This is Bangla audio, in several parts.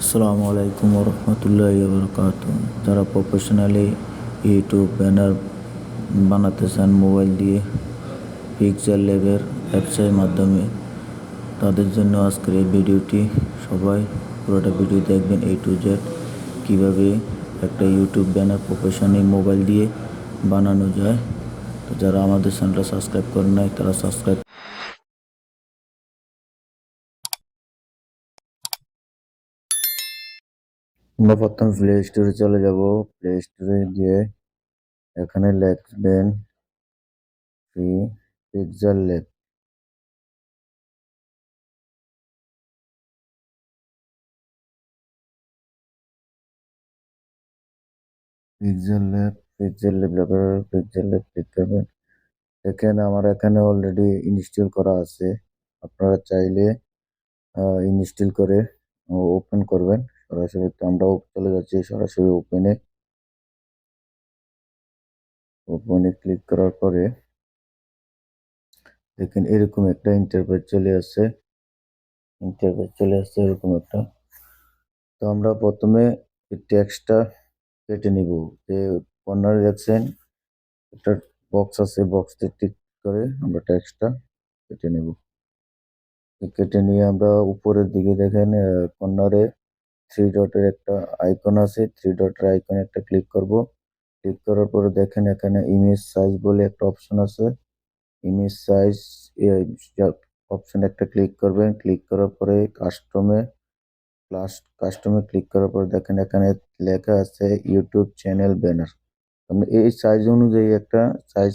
আসসালামু আলাইকুম রহমতুল্লাহি বারাকাতুহু। যারা প্রফেশনালি ইউটিউব ব্যানার বানাতে চান মোবাইল দিয়ে পিক্সেল ল্যাবের অ্যাপসের মাধ্যমে, তাদের জন্য আজকের এই ভিডিওটি। সবাই পুরোটা ভিডিও দেখবেন A to Z, কীভাবে একটা ইউটিউব ব্যানার প্রফেশনালি মোবাইল দিয়ে বানানো যায়। তো যারা আমাদের চ্যানেলটা সাবস্ক্রাইব করেন নাই তারা সাবস্ক্রাইব। আমরা প্রথম প্লে স্টোরে চলে যাব। প্লে স্টোরে গিয়ে এখানে লিখবেন free pixel lab. Pixel lab লেখার পিক্সেল ল্যাব ক্লিক করবেন। এখানে আমার এখানে অলরেডি ইনস্টল করা আছে। আপনারা চাইলে ইনস্টল করে ওপেন করবেন সরাসরি। তো আমরাও চলে যাচ্ছি সরাসরি ওপেনে ক্লিক করার পরে দেখেন এরকম একটা ইন্টারফেস চলে আসছে এরকম একটা। তো আমরা প্রথমে টেক্সটটা কেটে নিব। যে কর্নারে দেখছেন একটা বক্স আছে, বক্সতে টিক করে আমরা টেক্সটটা কেটে নেব। কেটে নিয়ে আমরা উপরের দিকে দেখেন কর্নারে থ্রি ডটের একটা আইকন আছে। থ্রি ডটের আইকনে একটা ক্লিক করব। ক্লিক করার পরে দেখেন এখানে ইমেজ সাইজ বলে একটা অপশন আছে। ইমেজ সাইজ অপশন একটা ক্লিক করবেন। ক্লিক করার পরে কাস্টমে ক্লিক করার পরে দেখেন এখানে লেখা আছে ইউটিউব চ্যানেল ব্যানার। আপনি এই সাইজ অনুযায়ী একটা সাইজ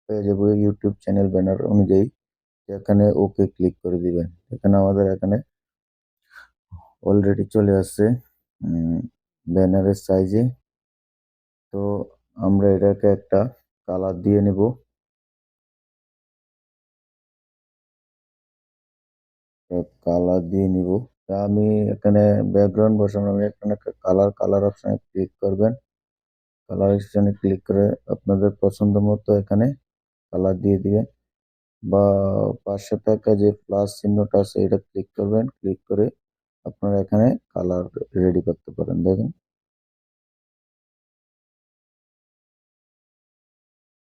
পেয়ে যাবো ইউটিউব চ্যানেল ব্যানার অনুযায়ী। এখানে ওকে ক্লিক করে দিবেন। এখানে আমাদের এখানে অলরেডি চলে আসছে ব্যানারের সাইজে। তো আমরা এটাকে একটা কালার দিয়ে নেব। তা আমি এখানে ব্যাকগ্রাউন্ড বসানো, আমি এখানে কালার অপশনে ক্লিক করবেন। কালার অপশনে ক্লিক করে আপনাদের পছন্দ মতো এখানে কালার দিয়ে দিবেন, বা পাশে থাকা যে প্লাস চিহ্নটা আছে এটা ক্লিক করবেন। ক্লিক করে আপনারা এখানে কালার রেডি করতে পারেন। দেখেন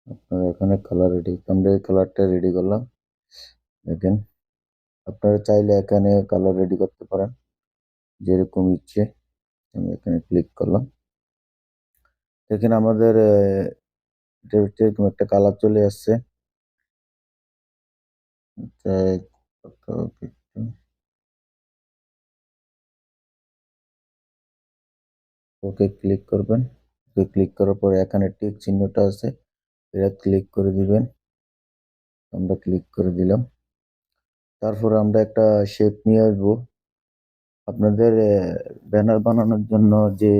আপনারা এখানে কালার রেডি, আমরা এই কালারটা রেডি করলাম। দেখেন আপনারা চাইলে এখানে কালার রেডি করতে পারেন যেরকম ইচ্ছে। আমি এখানে ক্লিক করলাম। দেখেন আমাদের এরকম একটা কালার চলে আসছে। ওকে ক্লিক করবেন। ক্লিক করার পরে এখানে টিক চিহ্নটা আছে, এটা ক্লিক করে দিবেন। আমরা ক্লিক করে দিলাম। তারপরে আমরা একটা শেপ নিয়ে আসবো। আপনাদের ব্যানার বানানোর জন্য যে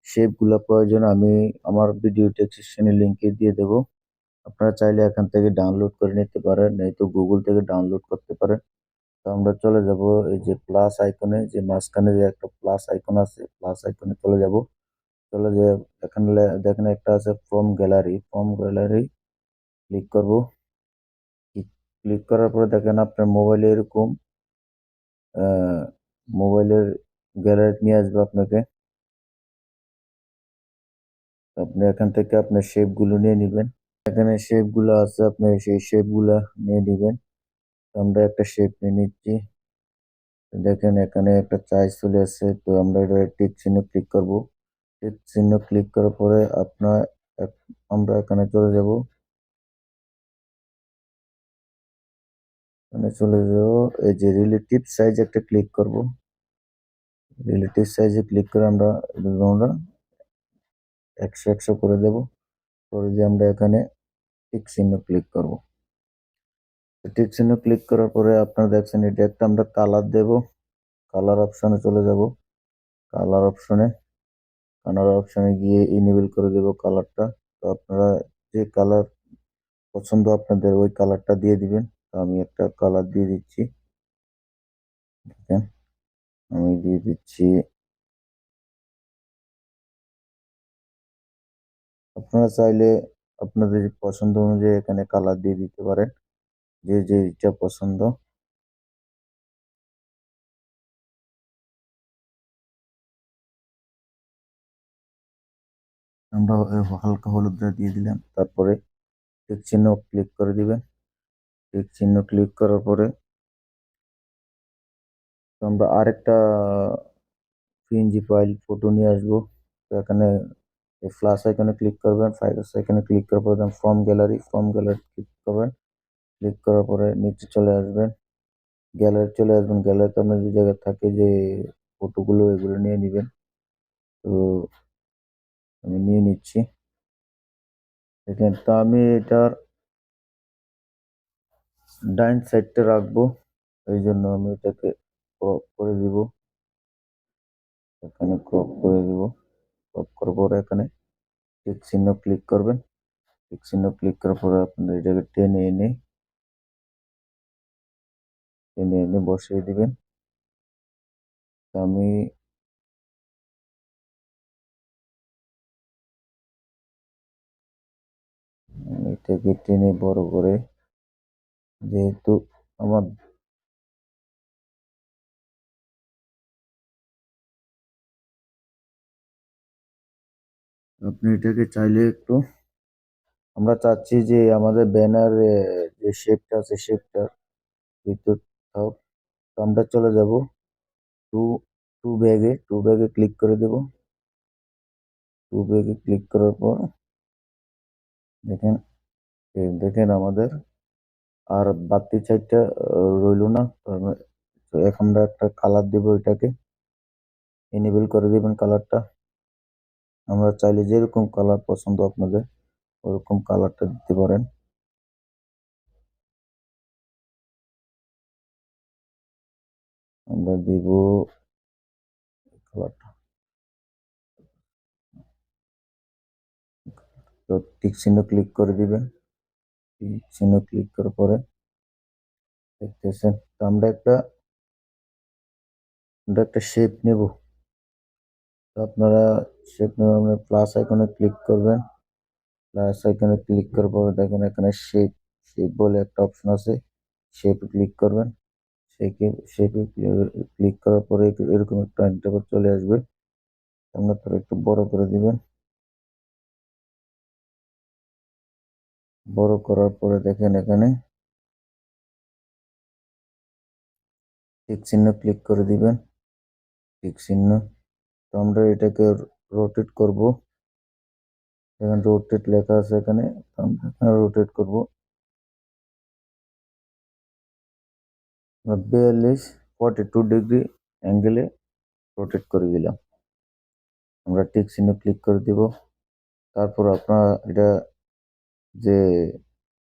শেপ গুলা প্রয়োজন আমি আমার ভিডিও ডেসক্রিপশনে লিঙ্কে দিয়ে দেব। আপনারা চাইলে এখান থেকে ডাউনলোড করে নিতে পারেন, নয়তো গুগল থেকে ডাউনলোড করতে পারেন। তো আমরা চলে যাব এই যে প্লাস আইকনে, যে মাঝখানে যে একটা প্লাস আইকন আছে, প্লাস আইকনে চলে যাব। চলে যে এখানে দেখেন একটা আছে ফর্ম গ্যালারি ক্লিক করব। ক্লিক করার পরে দেখেন আপনার মোবাইলে এরকম আহ, মোবাইলের গ্যালারি নিয়ে আসবে আপনাকে। আপনি এখান থেকে আপনার শেপ গুলো নিয়ে নিবেন। এখানে শেপ গুলো আছে, আপনি সেই শেপ গুলা নিয়ে নিবেন। তো আমরা একটা শেপ নিয়ে নিচ্ছি। দেখেন এখানে একটা চার্জ চলে আসছে। তো আমরা এটা টিক চিহ্ন ক্লিক করব। টিক চিহ্ন ক্লিক করার পরে আমরা এখানে চলে যাব। এই যে রিলেটিভ সাইজ একটা ক্লিক করব। রিলেটিভ সাইজে ক্লিক করে আমরা 100 করে দেব। করে দিয়ে আমরা এখানে টিক চিহ্ন ক্লিক করব। টিক চিহ্ন ক্লিক করার পরে আপনারা দেখছেন এটা একটা আমরা কালার দেব। কালার অপশনে চলে যাব। কালার অপশনে কালার অপশনে গিয়ে ইনেবল করে দেব কালারটা। তো আপনারা যে কালার পছন্দ আপনাদের ওই কালারটা দিয়ে দিবেন। তো আমি একটা কালার দিয়ে দিচ্ছি। দেখেন আমি দিয়ে দিচ্ছি। আপনারা চাইলে আপনাদের পছন্দ অনুযায়ী এখানে কালার দিয়ে দিতে পারেন, যে যেটা পছন্দ। আমরা হালকা হলুদটা দিয়ে দিলাম। তারপরে টিক চিহ্ন ক্লিক করে দিবেন। টিক চিহ্ন ক্লিক করার পরে তো আমরা আরেকটা পিএনজি ফাইল ফটো নিয়ে আসবো। তো এখানে এই প্লাস আইকনে ক্লিক করবেন, ফাইলস আইকনে ক্লিক করার পরে ফ্রম গ্যালারি ক্লিক করবেন। ক্লিক করার পরে নিচে চলে আসবেন, গ্যালারিতে আপনার যে জায়গায় থাকে যে ফটোগুলো এগুলো নিয়ে নিবেন। তো আমি নিয়ে নিচ্ছি। দেখেন, তো আমি এটার ডাইন সাইডটা রাখবো, এই জন্য আমি এটাকে ক্রপ করে দিব। এখানে ক্রপ করে দিব। ক্রপ করার পরে এখানে টিক চিহ্ন ক্লিক করবেন। টিক চিহ্ন ক্লিক করার পরে আপনার এটাকে টেনে এনে বসিয়ে দিবেন। তো আমি এটাকে টেনে বড় করে, যেহেতু আমার আপনি এটাকে চাইলে একটু, আমরা চাচ্ছি যে আমাদের ব্যানার যে শেপটা আছে শেপটার ভিতর থাক। তো আমরা চলে যাব টু টু ব্যাগে ক্লিক করে দেব। টু ব্যাগে ক্লিক করার পর দেখেন, দেখেন আমাদের আর বাড়তি সাইডটা রইলো না। তো এখন আমরা একটা কালার দিব, এটাকে এনেবল করে দিবেন কালারটা। আমরা চাইলে যেরকম কালার পছন্দ আপনাদের ওরকম কালারটা দিতে পারেন। আমরা দিব কালারটা। তো টিক চিহ্ন ক্লিক করে দিবেন। টিক চিহ্ন ক্লিক করার পরে দেখতেছেন, তো আমরা একটা শেপ নেব। তো আপনারা শেপ নেবেন, আপনার প্লাস আইকনে ক্লিক করবেন। প্লাস আইকনে ক্লিক করার পরে দেখেন এখানে শেপ শেপ বলে একটা অপশন আছে। শেপে ক্লিক করবেন। শেপে ক্লিক করার পরে এরকম একটা ইন্টারফেস চলে আসবে। আমরা তার একটু বড় করে দিবেন। বড় করার পরে দেখেন এখানে টিক চিহ্ন ক্লিক করে দিবেন। টিক চিহ্ন। তো আমরা এটাকে রোটেট করব। এখানে রোটেট লেখা আছে এখানে, তো আমরা এখানে রোটেট করব 42 ডিগ্রি অ্যাঙ্গেলে রোটেট করে দিলাম। আমরা টিক চিহ্ন ক্লিক করে দিব। তারপর আপনার এটা যে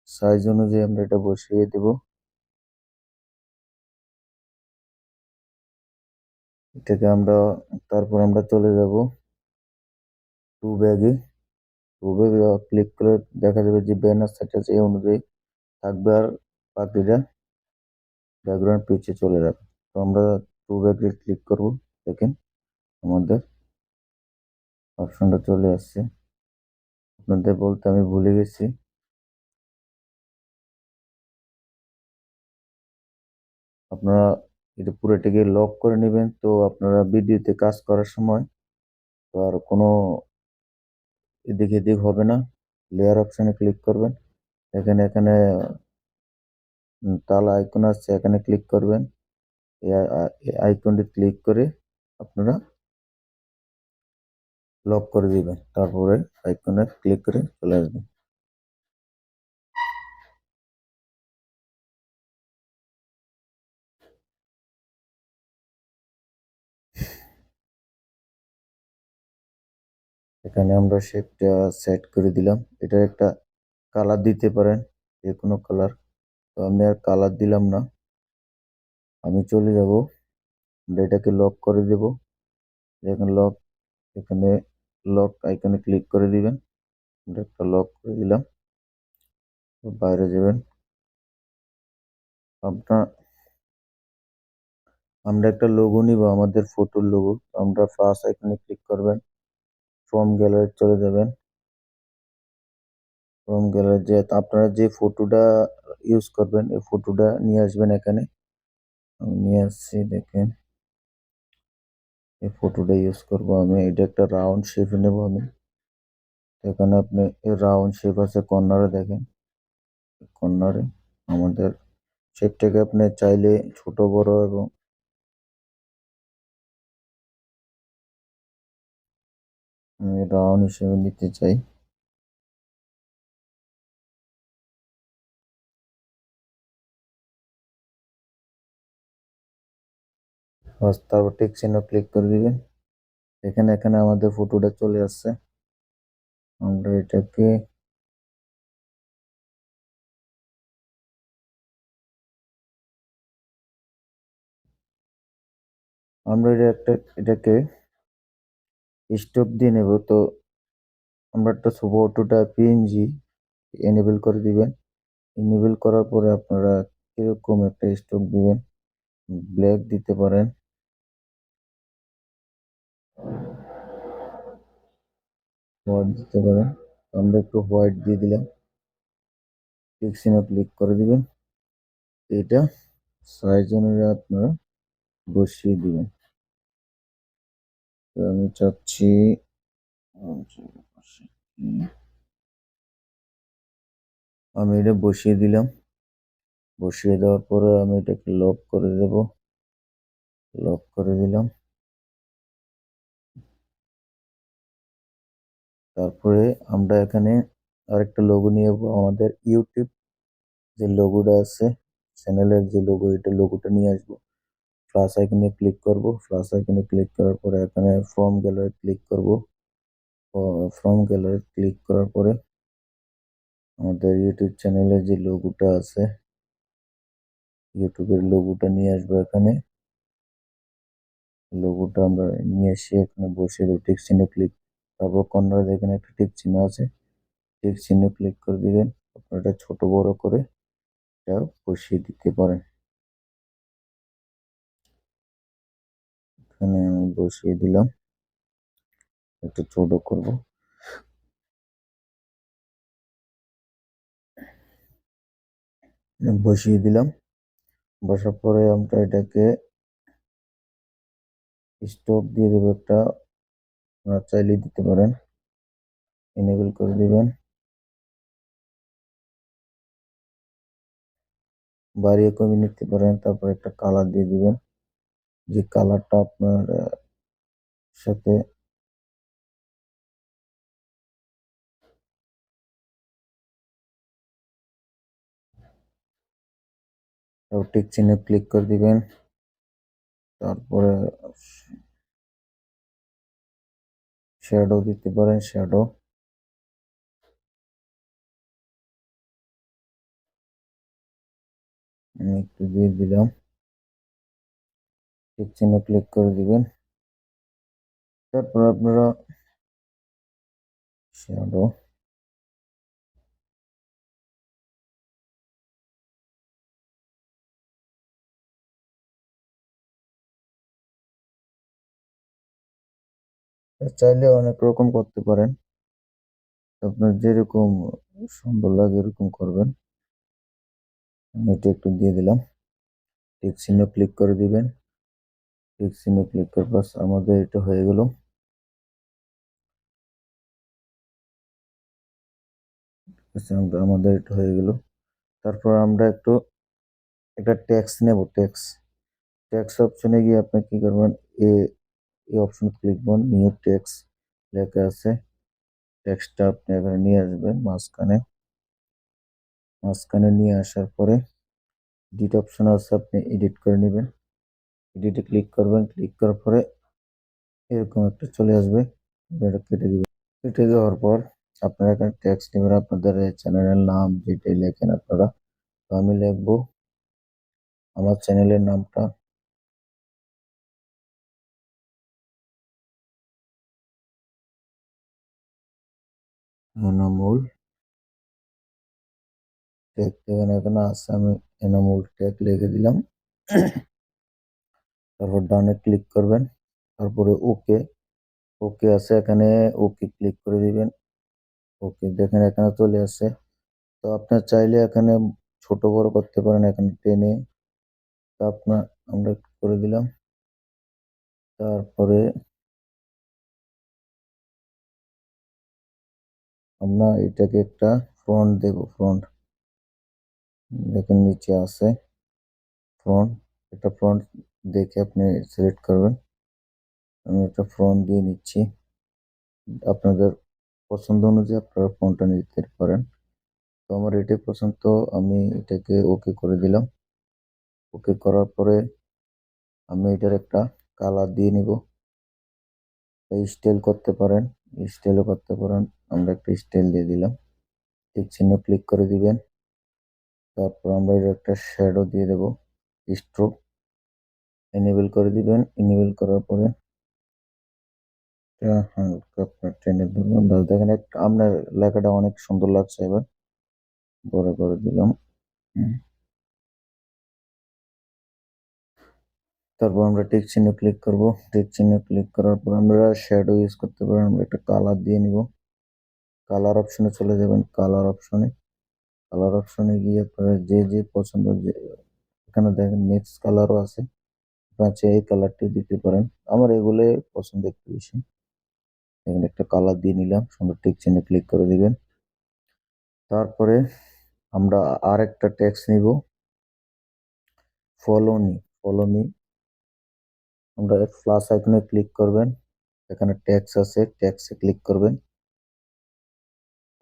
সাইজ অনুযায়ী আমরা এটা বসিয়ে দেব। এটাকে আমরা তারপর আমরা চলে যাব টু ব্যাগে। টু ব্যাগে ক্লিক করে দেখা যাবে যে ব্যানার সেট আছে এই অনুযায়ী থাকবে, আর বাকিটা ব্যাকগ্রাউন্ড পিছে চলে যাবে। তো আমরা টু ব্যাগে ক্লিক করব। দেখেন আমাদের অপশনটা চলে আসছে। আপনাদের বলতে আমি ভুলে গেছি, আপনারা এটা পুরোটাকে লক করে নেবেন। তো আপনারা ভিডিওতে কাজ করার সময় তো আর কোনো এদিক এদিক হবে না। লেয়ার অপশনে ক্লিক করবেন। এখানে তালা আইকন আছে, এখানে ক্লিক করবেন। এই আইকনটি ক্লিক করে আপনারা লক করে দিবেন। তারপরে আইকনে ক্লিক করে চলে আসবেন। এখানে আমরা শেপটা সেট করে দিলাম। এটা একটা কালার দিতে পারেন, যে কোনো কালার। তো আমি আর কালার দিলাম না, আমি চলে যাব। আমরা এটাকে লক করে দেব। দেখেন লক, এখানে লক আইকনে ক্লিক করে দিবেন। আমরা একটা লক করে দিলাম। বাইরে যাবেন। আপনার আমরা একটা লোগো নিব, আমাদের ফটোর লোগো। আমরা ফার্স্ট আইকনে ক্লিক করবেন। ফ্রম গ্যালারি চলে যাবেন। ফ্রম গ্যালারি যে আপনারা যে ফটোটা ইউজ করবেন এই ফটোটা নিয়ে আসবেন এখানে। আমি নিয়ে আসছি, দেখেন এই ফটোটা ইউজ করব আমি। এটা একটা রাউন্ড শেপ নেব আমি। এখানে আপনি রাউন্ড শেপ আছে, কর্নারে দেখেন, কর্নারে আমাদের শেপটাকে আপনি চাইলে ছোট বড় এবং আমি রাউন্ড হিসেবে নিতে চাই। বাস, তারপর টিক চিহ্ন ক্লিক করে দিবেন। এখানে এখানে আমাদের ফটোটা চলে আসছে। আমরা এটাকে আমরা এটাকে স্টক দিয়ে নেব। তো আমরা একটা ফটোটা পিএনজি এনেবল করে দিবেন। এনেবল করার পরে আপনারা কিরকম একটা স্টক দিবেন, ব্ল্যাক দিতে পারেন, হোয়াইট দিতে পারেন। আমরা একটু হোয়াইট দিয়ে দিলাম, টিক চিহ্ন ক্লিক করে দিবেন। এটা সাইজ অনুযায়ী আপনারা বসিয়ে দিবেন। তো আমি চাচ্ছি আমি এটা বসিয়ে দিলাম। বসিয়ে দেওয়ার পরে আমি এটাকে লক করে দেব। লক করে দিলাম। তারপরে আমরা এখানে আরেকটা লোগো নিয়ে আমাদের ইউটিউব যে লোগোটা আছে, চ্যানেলের যে লোগো, এটা লোগোটা নিয়ে আসবো। প্লাস আইকনে ক্লিক করব। প্লাস আইকনে ক্লিক করার পরে এখানে ফ্রম গ্যালারি ক্লিক করব। ফ্রম গ্যালারি ক্লিক করার পরে আমাদের ইউটিউব চ্যানেলের যে লোগোটা আছে, ইউটিউবের লোগোটা নিয়ে আসবো এখানে। লোগোটা আমরা নিয়ে এসে এখানে বসিয়ে দেবো। টিক চিহ্ন ক্লিক, তারপর কর্নারে এখানে একটা টিক চিহ্ন আছে, টিক চিহ্ন ক্লিক করে দিবেন। আপনারা এটা ছোট বড় করে এটা বসিয়ে দিতে পারেন। এখানে আমি বসিয়ে দিলাম, একটু ছোট করব। বসিয়ে দিলাম। বসার পরে আমরা এটাকে স্টপ দিয়ে দেবো একটা, আপনারা চাইলে দিতে পারেন। এনেবল করে দিবেন, বাড়িয়ে কমিয়ে নিতে পারেন। তারপর একটা কালার দিয়ে দিবেন, যে কালারটা আপনার সাথে টিক চিহ্নে ক্লিক করে দিবেন। তারপরে শ্যাডো দিতে পারেন, শ্যাডো আমি একটু দিয়ে দিলাম। টিক চিহ্ন ক্লিক করে দিবেন। তারপর আপনারা শ্যাডো চাইলে অনেক রকম করতে পারেন, আপনার যেরকম সুন্দর লাগে এরকম করবেন। আমি এটা একটু দিয়ে দিলাম। টিক চিহ্ন ক্লিক করে দিবেন। টিক চিহ্ন ক্লিক করার পর আমাদের এটা হয়ে গেল। আমাদের এটা হয়ে গেল। তারপর আমরা একটা ট্যাক্স নেব। ট্যাক্স ট্যাক্স অপশনে গিয়ে আপনি কি করবেন, এ এই অপশন ক্লিক করবেন। নিউ ট্যাক্স লেখা আছে, ট্যাক্সটা আপনি এখানে নিয়ে আসবেন মাঝখানে। মাঝখানে নিয়ে আসার পরে এডিট অপশন আছে, আপনি এডিট করে নেবেন। এডিটে ক্লিক করবেন। ক্লিক করার পরে এরকম একটা চলে আসবে, এটা কেটে দিবেন। কেটে দেওয়ার পর আপনারা এখানে ট্যাক্স নেবেন, আপনাদের চ্যানেলের নাম যেটাই লেখেন আপনারা। তো আমি লিখবো আমার চ্যানেলের নামটা এনামুল টেক। এখানে আছে, আমি এনামুল টেক লিখে দিলাম। তারপর ডানে ক্লিক করবেন। তারপরে ওকে, ওকে আছে এখানে, ওকে ক্লিক করে দিবেন। ওকে দেখেন এখানে চলে আসছে। তো আপনার চাইলে এখানে ছোট বড় করতে পারেন, এখানে টেনে। তো আপনার আমরা করে দিলাম। তারপরে আমরা এটাকে একটা ফ্রন্ট দেব। ফ্রন্ট দেখেন নিচে আছে ফ্রন্ট, একটা ফ্রন্ট দেখে আপনি সিলেক্ট করবেন। আমি একটা ফ্রন্ট দিয়ে নিচ্ছি। আপনাদের পছন্দ অনুযায়ী আপনারা ফ্রন্টটা নিতে পারেন। তো আমার এটাই পছন্দ, তো আমি এটাকে ওকে করে দিলাম। ওকে করার পরে আমি এটার একটা কালার দিয়ে নিব। স্টাইল করতে পারেন, স্টাইলও করতে পারেন। আমরা একটা স্টাইল দিয়ে দিলাম। টিক চিহ্ন ক্লিক করে দিবেন। তারপর আমরা এর একটা শ্যাডো দিয়ে দেব। স্ট্রোক এনেবল করে দিবেন। এনেবল করার পরে এটা হালকা আপনার টেনে ধরবেন। বাস দেখেন আপনার লেখাটা অনেক সুন্দর লাগছে। এবার বড় করে দিলাম। হুম। তারপর আমরা টিক চিহ্ন ক্লিক করব। টিক চিহ্ন ক্লিক করার পর আমরা শ্যাডো ইউজ করতে পারি। আমরা একটা কালার দিয়ে নিব। কালার অপশনে চলে যাবেন। কালার অপশনে গিয়ে আপনারা যে যে পছন্দ, যে এখানে দেখেন মিক্স কালারও আছে, আপনারা চাইলে এই কালারটি দিতে পারেন। আমার এগুলো পছন্দ একটু বেশি। এখানে একটা কালার দিয়ে নিলাম। সুন্দর টিক চিহ্ন ক্লিক করে দিবেন। তারপরে আমরা আর একটা টেক্সট নিব, ফলো মি। আমরা প্লাস আইকনে ক্লিক করবেন। এখানে ট্যাক্স আছে, ট্যাক্সে ক্লিক করবেন।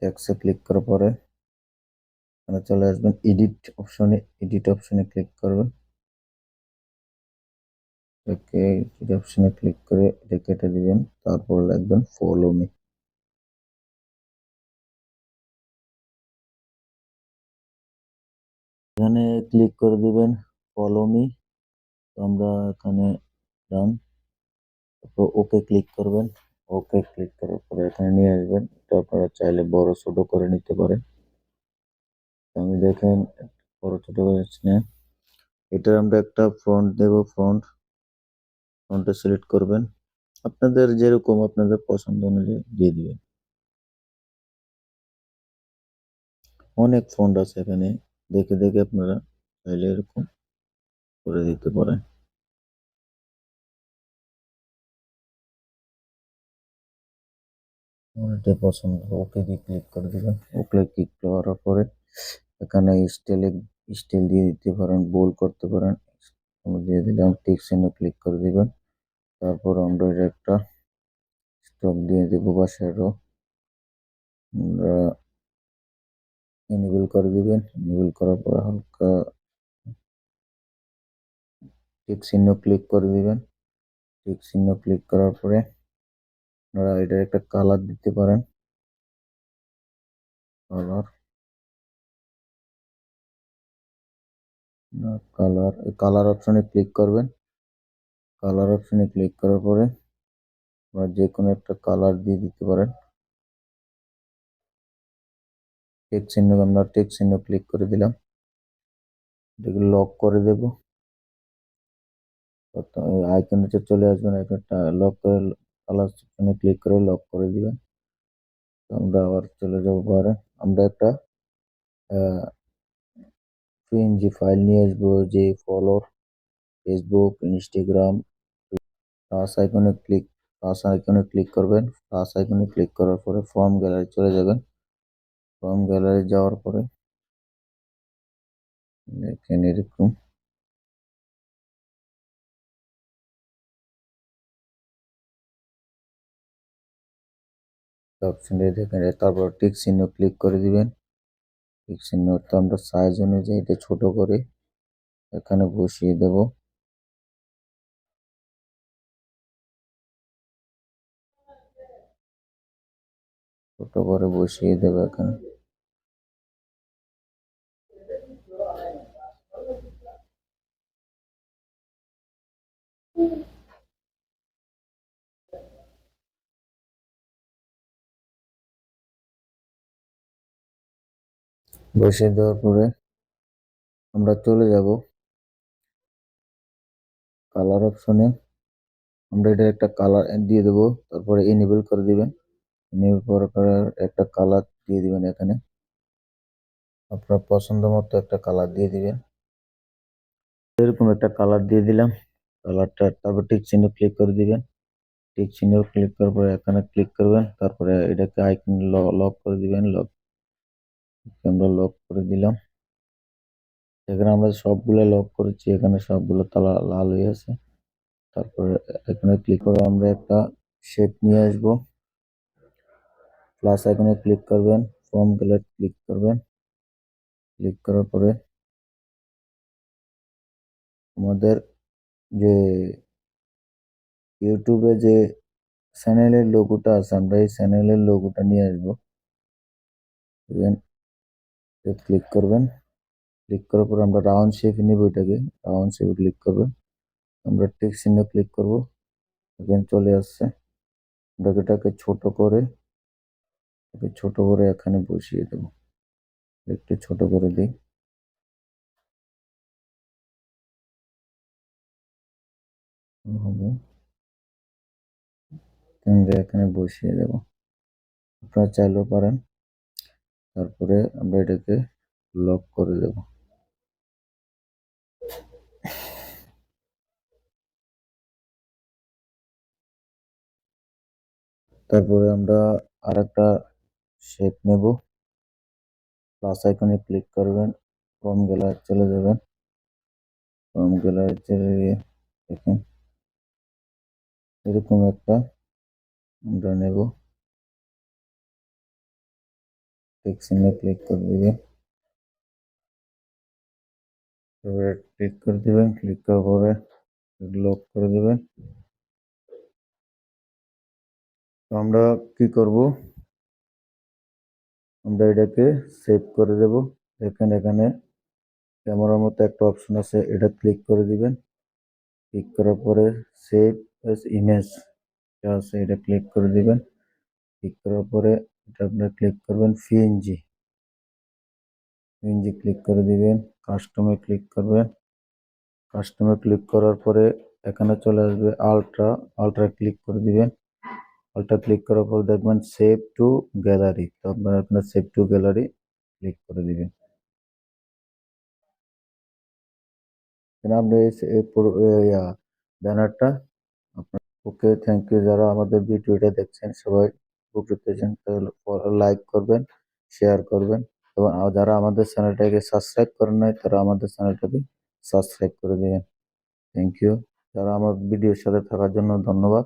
ট্যাক্সে ক্লিক করার পরে এখানে চলে আসবেন এডিট অপশনে ক্লিক করবেন। ওকে, এডিট অপশনে ক্লিক করে এটা কেটে দিবেন। তারপর লিখবেন ফলো মি। এখানে ক্লিক করে দিবেন ফলো মি। তো আমরা এখানে ডান। তারপর ওকে ক্লিক করবেন। ওকে ক্লিক করার পরে এখানে নিয়ে আসবেন। এটা আপনারা চাইলে বড় ছোট করে নিতে পারেন। আমি দেখেন বড় ছোট করে যাচ্ছি না। এটা আমরা একটা ফ্রন্ট দেব। ফ্রন্টে সিলেক্ট করবেন। আপনাদের যেরকম আপনাদের পছন্দ অনুযায়ী দিয়ে দিবেন। অনেক ফন্ট আছে এখানে, দেখে দেখে আপনারা চাইলে এরকম করে দিতে পারেন। আমার এটা পছন্দ, ওকে দিয়ে ক্লিক করে দিবেন। ওকে ক্লিক করার পরে এখানে স্টাইল দিয়ে দিতে পারেন, বোল্ড করতে পারেন। আমি দিয়ে দিলাম। টিক চিহ্ন ক্লিক করে দিবেন। তারপর আমরা এর একটা স্ট্রোক দিয়ে দেবো বা শ্যাডো আমরা এনেবল করে দিবেন। এনেবল করার পরে হালকা টিক চিহ্ন ক্লিক করে দিবেন। টিক চিহ্ন ক্লিক করার পরে আপনারা এটার একটা কালার দিতে পারেন। কালার কালার অপশনে ক্লিক করবেন। কালার অপশনে ক্লিক করার পরে আপনারা যে কোনো একটা কালার দিয়ে দিতে পারেন। আমরা টেক চিহ্ন ক্লিক করে দিলাম। এটাকে লক করে দেব। আইকন নিচে চলে আসবেন। আইকনটা লক করে কালার অপশনে ক্লিক করে লক করে দিবেন। তো আমরা আবার চলে যাবো পরে। আমরা একটা পিএনজি ফাইল নিয়ে আসবো, যে ফলোর ফেসবুক, ইনস্টাগ্রাম। প্লাস আইকনে ক্লিক করবেন। প্লাস আইকনে ক্লিক করার পরে ফর্ম গ্যালারি চলে যাবেন। ফর্ম গ্যালারি যাওয়ার পরে দেখেন এরকম অপশন দেখেন। তারপর টিক চিহ্ন ক্লিক করে দিবেন। টিক চিহ্ন তো আমরা সাইজ অনুযায়ী এটা ছোট করে এখানে বসিয়ে দেব। ছোট করে বসিয়ে দেব এখানে। বসিয়ে দেওয়ার পরে আমরা চলে যাব কালার অপশনে। আমরা এটা একটা কালার দিয়ে দেবো। তারপরে এনেবল করে দিবেন। এনেবল করার পরে একটা কালার দিয়ে দিবেন। এখানে আপনার পছন্দ মতো একটা কালার দিয়ে দিবেন। এরকম একটা কালার দিয়ে দিলাম। কালারটা তারপর টিক চিহ্ন ক্লিক করে দিবেন। টিক চিহ্ন ক্লিক করার পরে এখানে ক্লিক করবেন, তারপরে এটাকে আইকন লক করে দিবেন। আমরা লক করে দিলাম। এখানে আমরা সবগুলো লক করেছি, এখানে সবগুলো তালা লাল হয়ে আছে। তারপরে এখানে ক্লিক করে আমরা একটা শেপ নিয়ে আসবো। প্লাস আইকনে ক্লিক করবেন, ফর্ম কালার ক্লিক করবেন। ক্লিক করার পরে আমাদের যে ইউটিউবে যে চ্যানেলের লোগোটা আছে, আমরা এই চ্যানেলের লোগোটা নিয়ে আসবো। ক্লিক করবেন। ক্লিক করার পর আমরা রাউন্ড শেপ নিব, এটাকে রাউন্ড শেপে ক্লিক করবেন। আমরা টিক চিহ্ন ক্লিক করব, এখানে চলে আসছে। আমরা এটাকে ছোট করে এখানে বসিয়ে দেব। একটু ছোট করে দিই। হবে, আমরা এখানে বসিয়ে দেব। আপনারা চাইলেও পারেন। তারপরে আমরা এটাকে লক করে দেব। তারপরে আমরা আরেকটা শেপ নেব। প্লাস আইকনে ক্লিক করবেন, ফর্ম গ্যালারি চলে যাবেন। ফর্ম গ্যালারি চলে গিয়ে দেখেন এরকম একটা আমরা নেব। টিক চিহ্ন ক্লিক করে দিবেন। এবারে ক্লিক করে দিবেন, ক্লিক করার পরে লক করে দিবেন। তো আমরা কি করব, আমরা এটাকে সেভ করে দেব। এখানে ক্যামেরার মতো একটা অপশন আছে, এটা ক্লিক করে দিবেন। ক্লিক করার পরে সেভ এস ইমেজ আছে, এটা ক্লিক করে দিবেন। ক্লিক করার পরে এটা আপনারা ক্লিক করবেন পিএনজি। পিএনজি ক্লিক করে দিবেন, কাস্টমে ক্লিক করবেন। কাস্টমে ক্লিক করার পরে এখানে চলে আসবে আলট্রা ক্লিক করে দিবেন। আলট্রা ক্লিক করার পর দেখবেন সেভ টু গ্যালারি, তো আপনারা এখানে সেভ টু গ্যালারি ক্লিক করে দিবেন। আপনি এই ব্যানারটা আপনার। ওকে, থ্যাংক ইউ। যারা আমাদের ভিডিওটা দেখছেন সবাই উপকৃত হয়েছেন, লাইক করবেন, শেয়ার করবেন, এবং যারা আমাদের চ্যানেলটাকে সাবস্ক্রাইব করেন নাই তারা আমাদের চ্যানেলটাকে সাবস্ক্রাইব করে দিবেন। Thank you. যারা আমার ভিডিওর সাথে থাকার জন্য ধন্যবাদ।